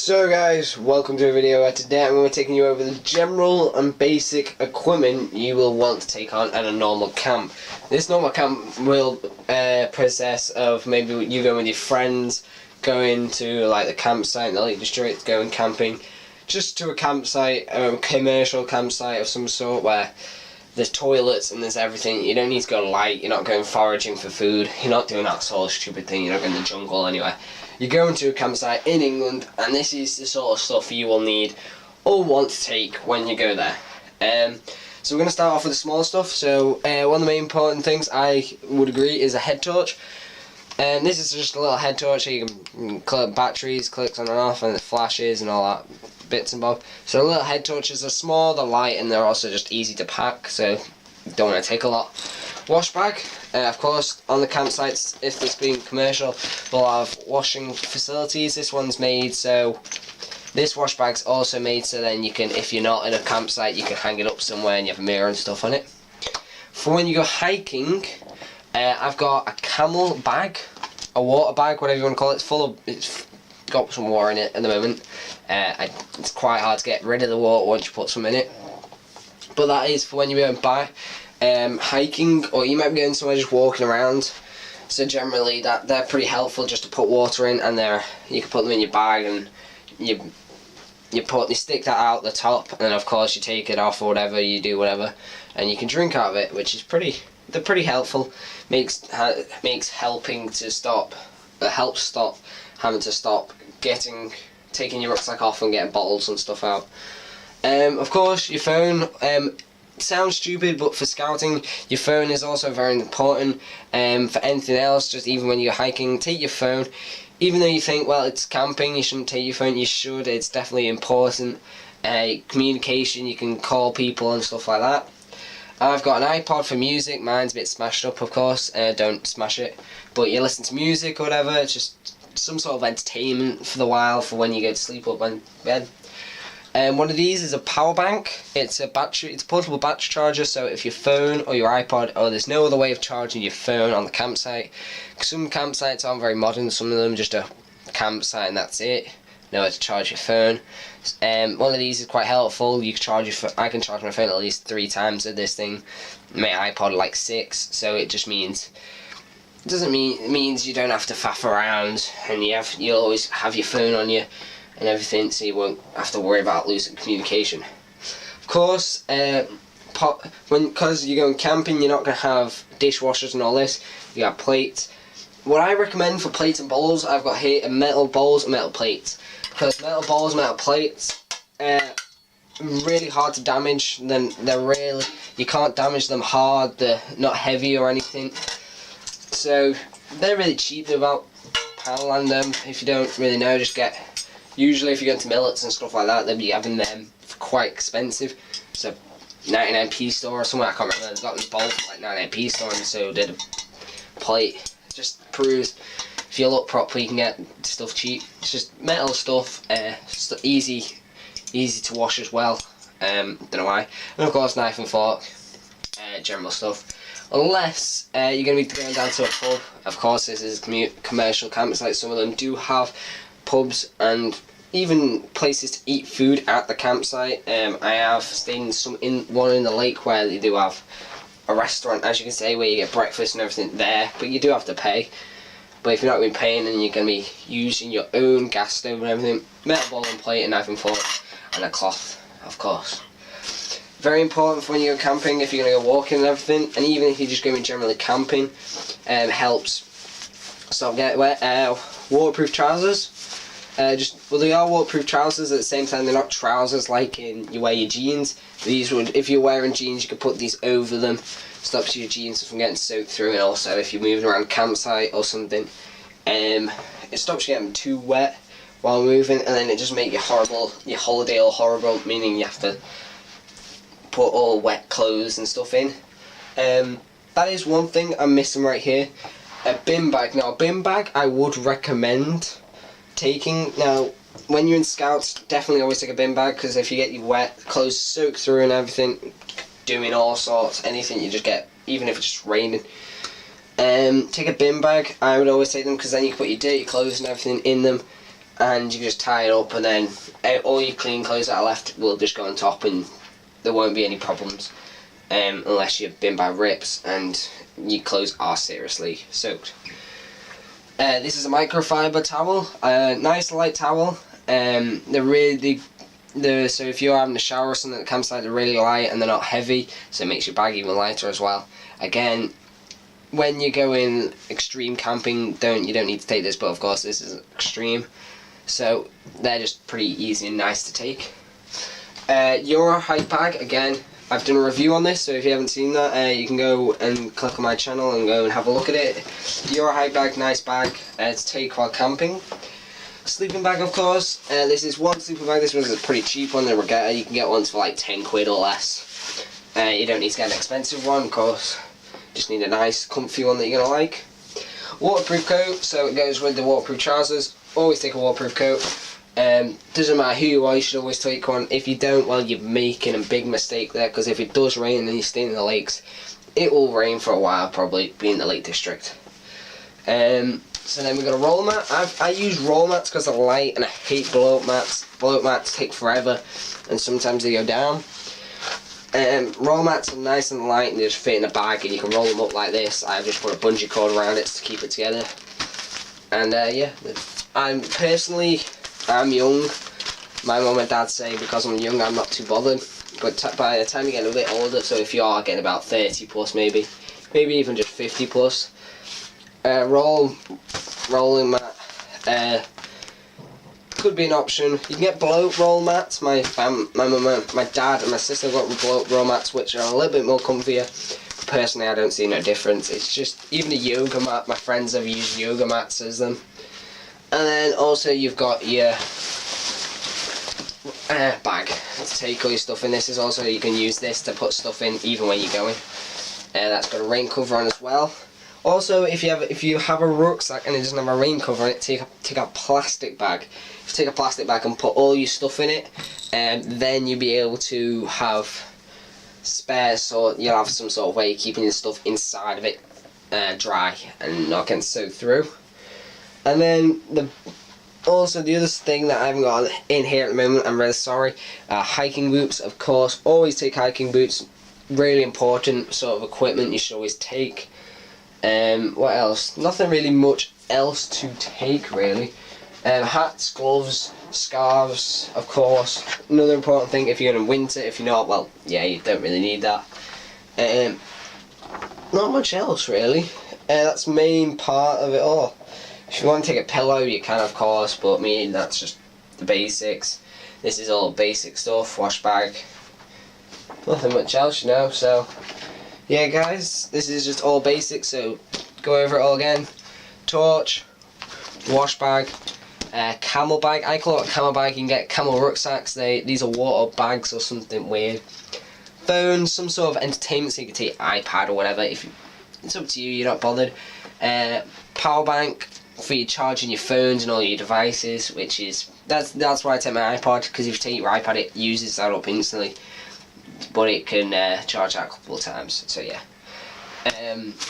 So guys, welcome to a video where today I'm going to be taking you over the general and basic equipment you will want to take on at a normal camp. This normal camp will process of maybe you going with your friends, going to like the campsite in the Lake District, going camping, just to a campsite, a commercial campsite of some sort where there's toilets and there's everything. You don't need to go light, you're not going foraging for food, you're not doing that sort of stupid thing, you're not going to the jungle anywhere. You're going to a campsite in England, and this is the sort of stuff you will need or want to take when you go there. So we're going to start off with the small stuff. So one of the main important things I would agree is a head torch. And this is just a little head torch so you can click batteries, clicks on and off, and it flashes and all that bits and bobs. So little head torches are small, they're light, and they're also just easy to pack, so you don't want to take a lot. Wash bag, of course, on the campsites, if it's being commercial, we'll have washing facilities. This one's made so, this wash bag's also made so then you can, if you're not in a campsite, you can hang it up somewhere and you have a mirror and stuff on it. For when you go hiking, I've got a camel bag, a water bag, whatever you want to call it. It's got some water in it at the moment. It's quite hard to get rid of the water once you put some in it. But that is for when you're going by hiking, or you might be going somewhere just walking around. So generally they're pretty helpful just to put water in, and you can put them in your bag, and you stick that out the top, and then of course you take it off or whatever, you do whatever, and you can drink out of it, which is they're pretty helpful. Makes helping to stop, helps stop having to stop taking your rucksack off and getting bottles and stuff out. Of course, your phone. Sounds stupid, but for scouting, your phone is also very important. For anything else, just even when you're hiking, take your phone. Even though you think, well, it's camping, you shouldn't take your phone, you should. It's definitely important. Communication, you can call people and stuff like that. I've got an iPod for music. Mine's a bit smashed up, of course. Don't smash it. But you listen to music or whatever. It's just some sort of entertainment for the while, for when you go to sleep or when bed. One of these is a power bank. It's a portable battery charger, so if your phone or your iPod, or there's no other way of charging your phone on the campsite, some campsites aren't very modern, some of them just a campsite and that's it, nowhere to charge your phone. One of these is quite helpful. You can charge I can charge my phone at least 3 times with this thing. My iPod like 6, so it just means, it means you don't have to faff around, and you'll always have your phone on you and everything, so you won't have to worry about losing communication. Of course, because you're going camping, you're not going to have dishwashers and all this. You got plates. What I recommend for plates and bowls, I've got here metal bowls and metal plates. Because metal bowls, metal plates, really hard to damage. Then you can't damage them hard. They're not heavy or anything. So they're really cheap. They're about £1, and if you don't really know, just get. Usually if you go into millets and stuff like that, they'll be having them for quite expensive. So 99p store or somewhere, I can't remember, they've got this bowl for like 99p store, and so did a plate. Just proves if you look properly you can get stuff cheap. It's just metal stuff, easy to wash as well. Don't know why. And of course knife and fork, general stuff. Unless you're going to be going down to a pub. Of course this is a commercial campsite, some of them do have pubs and even places to eat food at the campsite. I have stayed in one in the lake where they do have a restaurant, as you can say, where you get breakfast and everything there, but you do have to pay. But if you're not going to be paying, then you're going to be using your own gas stove and everything. Metal bowl and plate, and knife and fork, and a cloth, of course. Very important for when you go camping, if you're going to go walking and everything, and even if you're just going generally camping, helps stop getting wet. Waterproof trousers. They are waterproof trousers. At the same time, they're not trousers like you wear your jeans. These would, if you're wearing jeans, you could put these over them. Stops your jeans from getting soaked through, and also if you're moving around campsite or something, it stops you getting too wet while moving, and then it just makes your holiday all horrible, meaning you have to put all wet clothes and stuff in. That is one thing I'm missing right here. A bin bag. Now a bin bag I would recommend taking. Now when you're in scouts, definitely always take a bin bag, because if you get your wet clothes soaked through and everything, doing all sorts, anything you just get, even if it's just raining, take a bin bag. I would always take them, because then you can put your dirty clothes and everything in them, and you can just tie it up, and then all your clean clothes that are left will just go on top, and there won't be any problems, unless you've been by rips and your clothes are seriously soaked. This is a microfiber towel, nice light towel. So if you're having a shower or something at the campsite, they're really light and they're not heavy, so it makes your bag even lighter as well. Again, when you're going extreme camping, you don't need to take this, but of course this is extreme, so they're just pretty easy and nice to take. Your hike bag, again, I've done a review on this, so if you haven't seen that, you can go and click on my channel and go and have a look at it. Your hike bag, nice bag to take while camping. Sleeping bag, of course. This is one sleeping bag. This one's a pretty cheap one, the Regatta. You can get ones for like 10 quid or less. You don't need to get an expensive one, of course. Just need a nice, comfy one that you're gonna like. Waterproof coat, so it goes with the waterproof trousers. Always take a waterproof coat. Doesn't matter who you are, you should always take one. If you don't, well, you're making a big mistake there, because if it does rain and you stay in the lakes, it will rain for a while, probably, being the Lake District. So then we've got a roll mat. I use roll mats because they're light, and I hate blow up mats. Blow up mats take forever, and sometimes they go down. Roll mats are nice and light, and they just fit in a bag, and you can roll them up like this. I've just put a bungee cord around it to keep it together. And yeah, I'm young. My mum and dad say because I'm young I'm not too bothered, but by the time you get a bit older, so if you are getting about 30 plus, maybe even just 50 plus, rolling mat could be an option. You can get blow up roll mats. My mum, my dad and my sister got blow up roll mats, which are a little bit more comfier. Personally, I don't see no difference. It's just, even a yoga mat, my friends have used yoga mats as them. And then also you've got your bag to take all your stuff in. This is also, you can use this to put stuff in even when you're going. That's got a rain cover on as well. Also, if you have a rucksack and it doesn't have a rain cover on it, take a plastic bag. If you take a plastic bag and put all your stuff in it, then you'll be able to have spares, so you'll have some sort of way of keeping your stuff inside of it dry and not getting soaked through. And then the other thing that I haven't got in here at the moment, I'm really sorry, hiking boots, of course. Always take hiking boots. Really important sort of equipment you should always take. What else? Nothing really much else to take, really. Hats, gloves, scarves, of course. Another important thing if you're in winter. If you're not, well, yeah, you don't really need that. Not much else, really. That's the main part of it all. If you want to take a pillow, you can, of course, but that's just the basics. This is all basic stuff. Washbag. Nothing much else, so yeah, guys, this is just all basic, so go over it all again. Torch, wash bag, camel bag. I call it a camel bag. You can get camel rucksacks. These are water bags or something weird. Phone, some sort of entertainment, so you can take iPad or whatever. It's up to you. You're not bothered. Power bank for you charging your phones and all your devices, which is that's why I take my iPod, because if you take your iPad, it uses that up instantly. But it can charge that a couple of times, so yeah.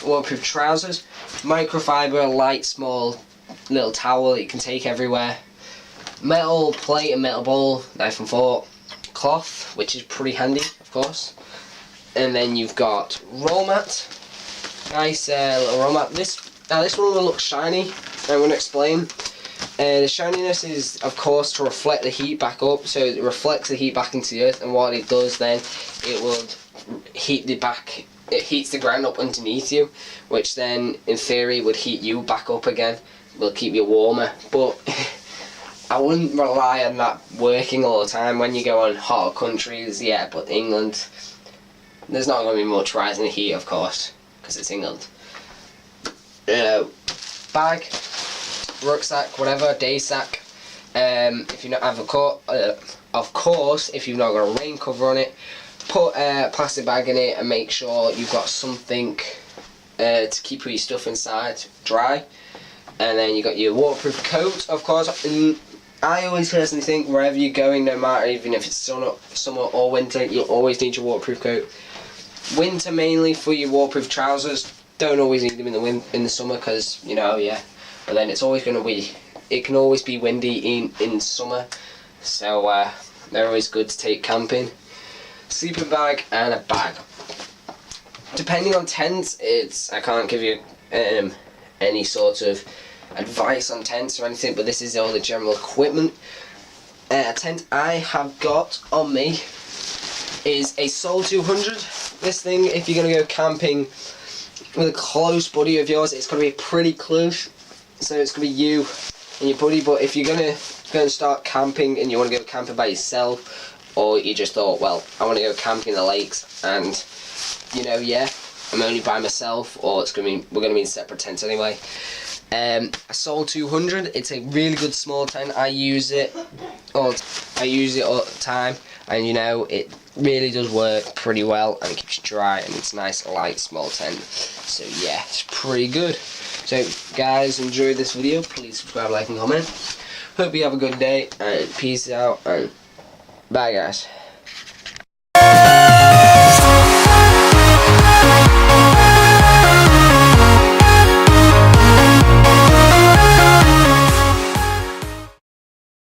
Waterproof trousers, microfiber, light, small, little towel that you can take everywhere. Metal plate and metal bowl, knife and fork, cloth, which is pretty handy, of course. And then you've got roll mat, nice little roll mat. This one will look shiny. I'm going to explain. The shininess is, of course, to reflect the heat back up, so it reflects the heat back into the earth, and what it does then, it will heat it heats the ground up underneath you, which then, in theory, would heat you back up again, will keep you warmer, but I wouldn't rely on that working all the time. When you go on hotter countries, yeah, but England, there's not going to be much rise in the heat, of course, because it's England. Bag, rucksack, whatever, daysack. If you not have of course, if you've not got a rain cover on it, put a plastic bag in it and make sure you've got something to keep all your stuff inside dry. And then you got your waterproof coat, of course. And I always personally think wherever you're going, no matter even if it's summer or winter, you'll always need your waterproof coat. Winter mainly for your waterproof trousers. Don't always need them in the summer, because yeah. But then it's always going to be it can always be windy in summer, so they're always good to take camping. Sleeping bag and a bag. Depending on tents, I can't give you any sort of advice on tents or anything, but this is all the general equipment. A tent I have got on me is a Sol 200. This thing, if you're going to go camping with a close buddy of yours, it's going to be pretty close, so it's going to be you and your buddy. But if you're going to start camping and you want to go camping by yourself, or you just thought, well, I want to go camping in the lakes, and yeah, I'm only by myself, or we're going to be in separate tents anyway. A Sol 200, it's a really good small tent. I use it all the time, and it really does work pretty well, and it keeps you dry, and it's a nice light small tent. So yeah, it's pretty good. So guys, enjoyed this video. Please subscribe, like and comment. Hope you have a good day, and peace out, and bye guys.